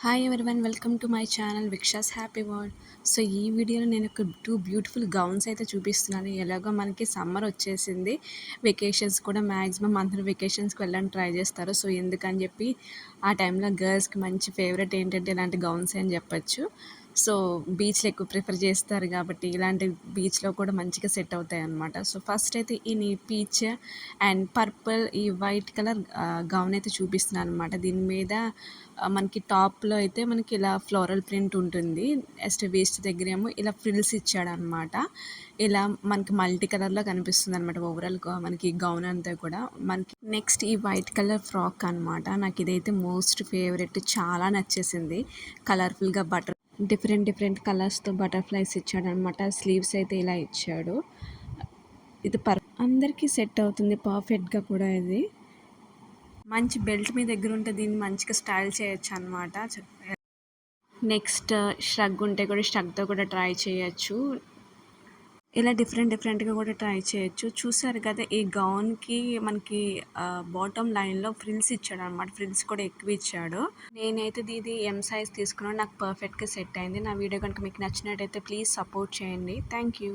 Hi everyone, welcome to my channel Vikshas happy world. So ఈ వీడియోలో నేను ఒక 2 బ్యూటిఫుల్ గౌన్స్ అయితే చూపిస్తున్నాను. ఎలాగో మనకి సమ్మర్ వచ్చేసింది, వెకేషన్స్ కూడా మ్యాక్సిమం అందరూ వెకేషన్స్కి వెళ్ళడానికి ట్రై చేస్తారు. సో ఎందుకని చెప్పి ఆ టైంలో గర్ల్స్కి మంచి ఫేవరెట్ ఏంటంటే ఇలాంటి గౌన్స్ అని చెప్పచ్చు. సో బీచ్లో ఎక్కువ ప్రిఫర్ చేస్తారు కాబట్టి ఇలాంటి బీచ్లో కూడా మంచిగా సెట్ అవుతాయి అన్నమాట. సో ఫస్ట్ అయితే ఈ పీచ్ అండ్ పర్పుల్ ఈ వైట్ కలర్ గౌన్ అయితే చూపిస్తున్నాను అనమాట. దీని మీద మనకి టాప్లో అయితే మనకి ఇలా ఫ్లోరల్ ప్రింట్ ఉంటుంది. నెక్స్ట్ వేస్ట్ దగ్గర ఏమో ఇలా ఫ్రిల్స్ ఇచ్చాడనమాట. ఇలా మనకి మల్టీ కలర్లో కనిపిస్తుంది అనమాట. ఓవరాల్గా మనకి గౌన్ అంతా కూడా మనకి నెక్స్ట్ ఈ వైట్ కలర్ ఫ్రాక్ అనమాట. నాకు ఇదైతే మోస్ట్ ఫేవరెట్, చాలా నచ్చేసింది. కలర్ఫుల్గా డిఫరెంట్ కలర్స్తో బటర్ఫ్లైస్ ఇచ్చాడనమాట. స్లీవ్స్ అయితే ఇలా ఇచ్చాడు. ఇది అందరికీ సెట్ అవుతుంది పర్ఫెక్ట్గా కూడా. ఇది మంచి బెల్ట్ మీ దగ్గర ఉంటే దీన్ని మంచిగా స్టైల్ చేయొచ్చు అనమాట. నెక్స్ట్ షగ్ ఉంటే కూడా షగ్తో కూడా ట్రై చేయొచ్చు. ఇలా డిఫరెంట్గా కూడా ట్రై చేయొచ్చు. చూసారు కదా, ఈ గౌన్కి మనకి బాటమ్ లైన్లో ఫ్రిల్స్ ఇచ్చాడు అనమాట. ఫ్రిల్స్ కూడా ఎక్కువ ఇచ్చాడు. నేనైతే ఇది ఎం సైజ్ తీసుకున్నాను, నాకు పర్ఫెక్ట్గా సెట్ అయింది. నా వీడియో కనుక మీకు నచ్చినట్టయితే ప్లీజ్ సపోర్ట్ చేయండి. Thank you.